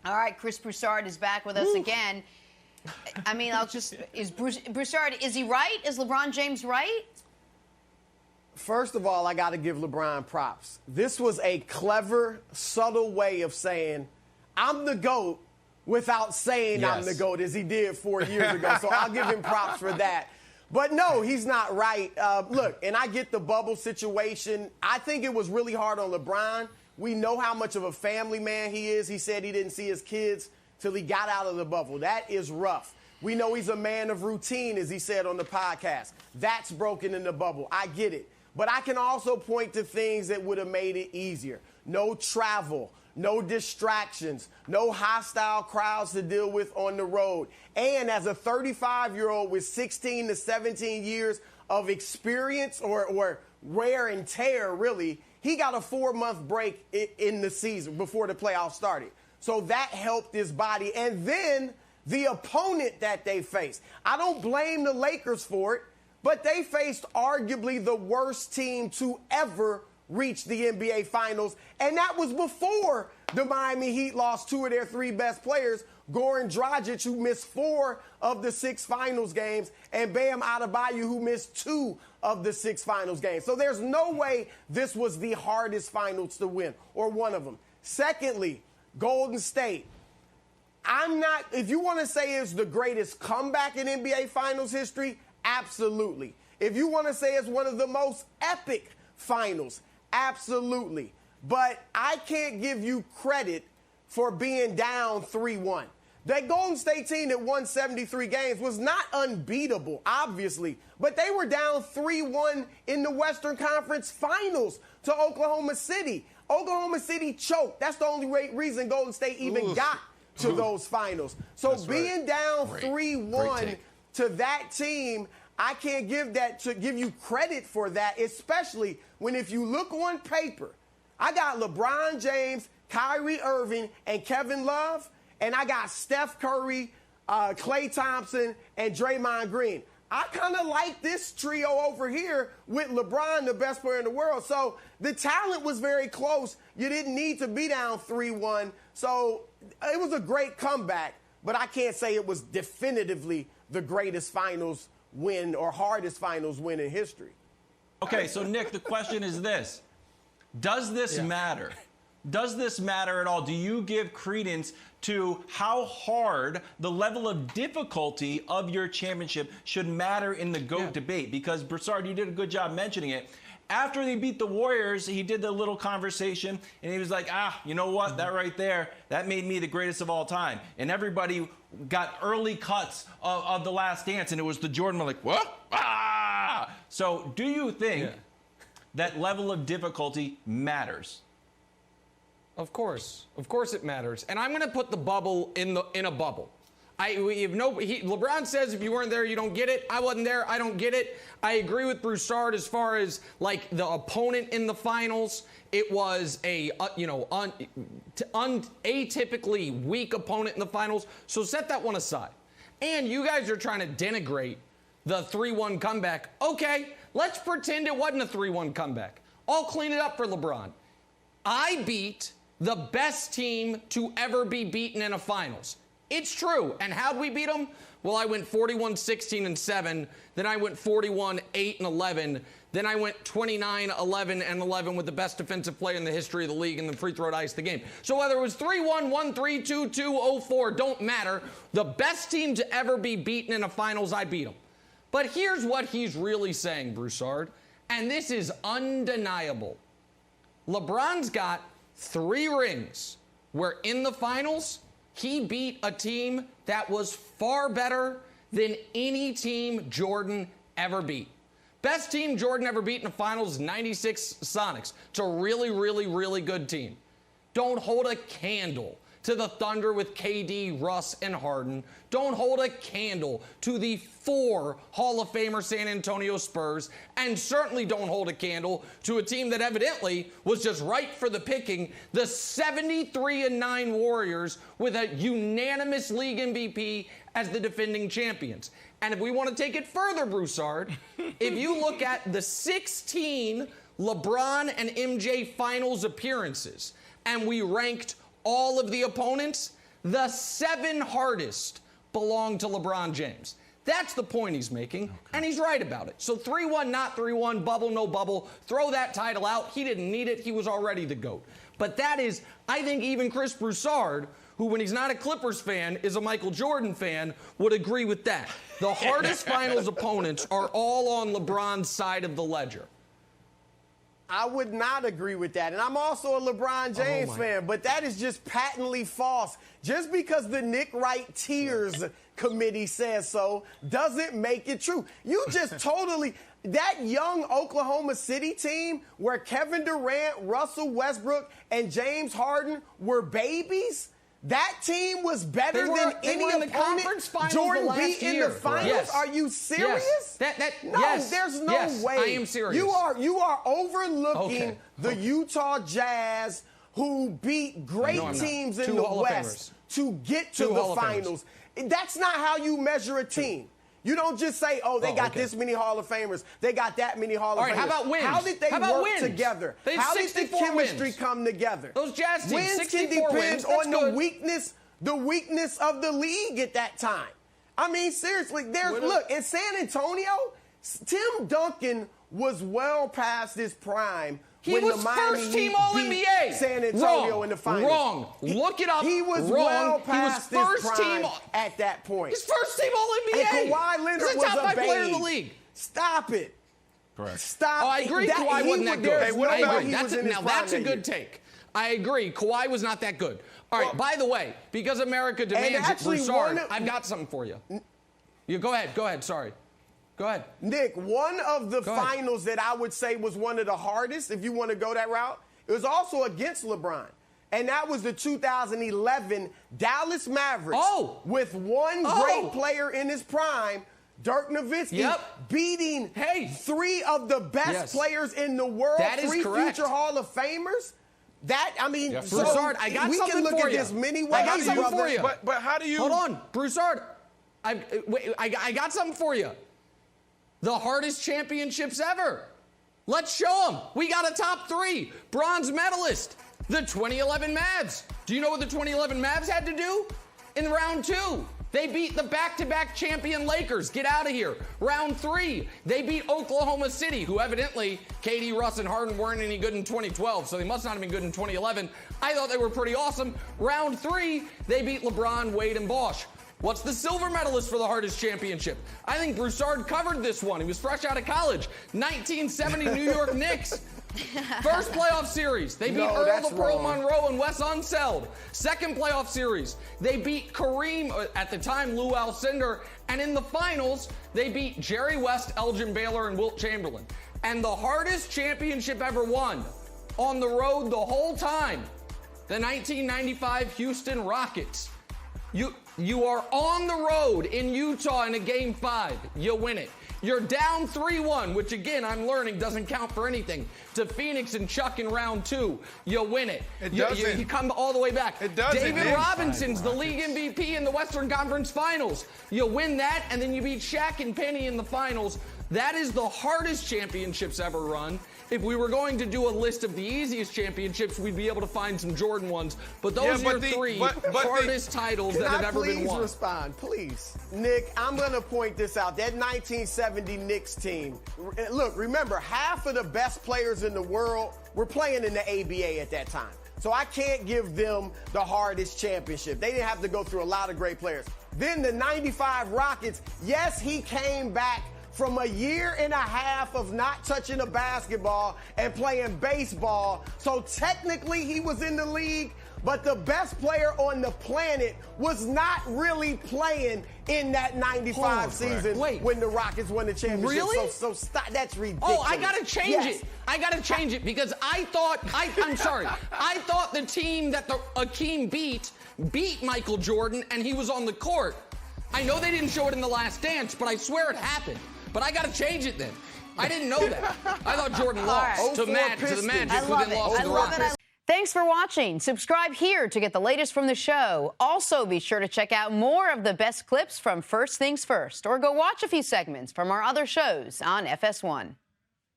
All right, Chris Broussard is back with us again. I mean, is Broussard, is he right? Is LeBron James right? First of all, I got to give LeBron props. This was a clever, subtle way of saying, I'm the GOAT without saying I'm the GOAT, as he did 4 years ago. So I'll give him props for that. But no, he's not right. Look, and I get the bubble situation. I think it was really hard on LeBron. We know how much of a family man he is. He said he didn't see his kids till he got out of the bubble. That is rough. We know he's a man of routine, as he said on the podcast. That's broken in the bubble. I get it. But I can also point to things that would have made it easier. No travel, no distractions, no hostile crowds to deal with on the road. And as a 35-year-old with 16 to 17 years of experience or wear and tear, really, he got a 4-month break in the season before the playoffs started. So that helped his body. And then the opponent that they faced. I don't blame the Lakers for it, but they faced arguably the worst team to ever reach the NBA Finals. And that was before the Miami Heat lost 2 of their 3 best players, Goran Dragic, who missed 4 of the 6 finals games, and Bam Adebayo, who missed 2 of the 6 finals games. So there's no way this was the hardest finals to win, or one of them. Secondly, Golden State. If you want to say it's the greatest comeback in NBA Finals history, absolutely. If you want to say it's one of the most epic finals, absolutely. But I can't give you credit for being down 3-1. That Golden State team that won 73 games was not unbeatable, obviously, but they were down 3-1 in the Western Conference Finals to Oklahoma City. Oklahoma City choked. That's the only reason Golden State even got to those finals. So that's being down 3-1 to that team, I can't give you credit for that, especially when if you look on paper, I got LeBron James, Kyrie Irving, and Kevin Love, and I got Steph Curry, Klay Thompson, and Draymond Green. I kind of like this trio over here with LeBron, the best player in the world. So the talent was very close. You didn't need to be down 3-1. So it was a great comeback, but I can't say it was definitively the greatest finals win or hardest finals win in history. Okay, so Nick, the question is this. Does this matter? Does this matter at all? Do you give credence to how hard the level of difficulty of your championship should matter in the GOAT debate? Because, Broussard, you did a good job mentioning it. After they beat the Warriors, he did the little conversation, and he was like, you know what? That right there, that made me the greatest of all time. And everybody got early cuts of The Last Dance, and it was the Jordan, like, what? So do you think that level of difficulty matters? Of course it matters. And I'm going to put the bubble in a bubble. LeBron says if you weren't there, you don't get it. I wasn't there. I don't get it. I agree with Broussard as far as like the opponent in the finals. It was a atypically weak opponent in the finals. So set that one aside. And you guys are trying to denigrate the 3-1 comeback. Okay, let's pretend it wasn't a 3-1 comeback. I'll clean it up for LeBron. I beat the best team to ever be beaten in a finals. It's true. And how'd we beat them? Well, I went 41-16-7. Then I went 41-8-11. Then I went 29-11-11 with the best defensive player in the history of the league and the free throw to ice the game. So whether it was 3-1, 1-3, 2-2, 0-4, don't matter. The best team to ever be beaten in a finals, I beat them. But here's what he's really saying, Broussard, and this is undeniable. LeBron's got 3 rings where in the finals, he beat a team that was far better than any team Jordan ever beat. Best team Jordan ever beat in the finals is 96 Sonics. It's a really, really, really good team. Don't hold a candle to the Thunder with KD, Russ, and Harden. Don't hold a candle to the 4 Hall of Famer San Antonio Spurs, and certainly don't hold a candle to a team that evidently was just ripe for the picking, the 73-9 Warriors with a unanimous league MVP as the defending champions. And if we want to take it further, Broussard, if you look at the 16 LeBron and MJ finals appearances, and we ranked all of the opponents, the 7 hardest belong to LeBron James. That's the point he's making, and he's right about it. So 3-1, not 3-1, bubble, no bubble. Throw that title out. He didn't need it. He was already the GOAT. But that is, I think even Chris Broussard, who when he's not a Clippers fan is a Michael Jordan fan, would agree with that. The hardest finals opponents are all on LeBron's side of the ledger. I would not agree with that. And I'm also a LeBron James fan, but that is just patently false. Just because the Nick Wright Tears Committee says so doesn't make it true. You just totally, that young Oklahoma City team where Kevin Durant, Russell Westbrook, and James Harden were babies, that team was better than any opponent Jordan beat in the finals. Yes. Are you serious? Yes. No, yes. there's no yes. way. I am serious. You are overlooking the Utah Jazz, who beat great teams in the West to get to the finals. That's not how you measure a team. You don't just say, oh, they got this many Hall of Famers. They got that many Hall of Famers. All right, how about wins? How did they work together? How did the chemistry come together? Those Jazz teams, wins 64 can wins. depend on the weakness of the league at that time. I mean, seriously, look, in San Antonio, Tim Duncan was well past his prime. He was first team All-NBA. San Antonio in the finals. Wrong. Look it up. He was wrong. well past he was his first prime team at that point. He's first team All-NBA. And Kawhi Leonard was He's the top 5 player in the babe. league. Stop it. Correct. Stop. Oh, I agree. Kawhi wasn't that good. Hey, what I about agree. That's a good take. I agree. Kawhi was not that good. All right. By the way, because America demands it, Broussard, I've got something for you. You go ahead. Go ahead. Sorry. Go ahead. Nick, one of the finals that I would say was one of the hardest, if you want to go that route, it was also against LeBron. And that was the 2011 Dallas Mavericks with one great player in his prime, Dirk Nowitzki, beating 3 of the best players in the world, that is 3 correct. future Hall of Famers. That, I mean, so Broussard, I got we something can look for at you. this many ways, I got something brother. for you. But how do you... Hold on, Broussard. I got something for you. The hardest championships ever. Let's show them. We got a top 3. Bronze medalist, the 2011 Mavs. Do you know what the 2011 Mavs had to do? In round 2, they beat the back-to-back champion Lakers. Get out of here. Round 3, they beat Oklahoma City, who evidently KD, Russ, and Harden weren't any good in 2012, so they must not have been good in 2011. I thought they were pretty awesome. Round 3, they beat LeBron, Wade, and Bosh. What's the silver medalist for the hardest championship? I think Broussard covered this one. He was fresh out of college. 1970 New York Knicks. First playoff series, they beat Earl the Pearl Monroe and Wes Unseld. Second playoff series, they beat Kareem, at the time Lou Alcindor. And in the finals, they beat Jerry West, Elgin Baylor, and Wilt Chamberlain. And the hardest championship ever won, on the road the whole time, the 1995 Houston Rockets. You are on the road in Utah in a Game 5. You win it. You're down 3-1, which again, I'm learning doesn't count for anything, to Phoenix and Chuck in round 2. You win it. You come all the way back. It doesn't. David Robinson's the league MVP in the Western Conference Finals. You win that, and then you beat Shaq and Penny in the finals. That is the hardest championships ever run. If we were going to do a list of the easiest championships, we'd be able to find some Jordan ones. But those are 3 hardest titles that have ever been won. Please respond, please. Nick, I'm going to point this out. That 1970 Knicks team, look, remember, half of the best players in the world were playing in the ABA at that time. So I can't give them the hardest championship. They didn't have to go through a lot of great players. Then the 95 Rockets, yes, he came back from a year and a half of not touching a basketball and playing baseball. So technically he was in the league, but the best player on the planet was not really playing in that 95 season when the Rockets won the championship. Really? So stop. That's ridiculous. Oh, I got to change it. I got to change it because I thought, I'm sorry, I thought the team that Akeem beat Michael Jordan and he was on the court. I know they didn't show it in The Last Dance, but I swear it happened. But I got to change it then. I didn't know that. I thought Jordan lost to the Magic, who then lost to the Rockets. Thanks for watching. Subscribe here to get the latest from the show. Also, be sure to check out more of the best clips from First Things First, or go watch a few segments from our other shows on FS1.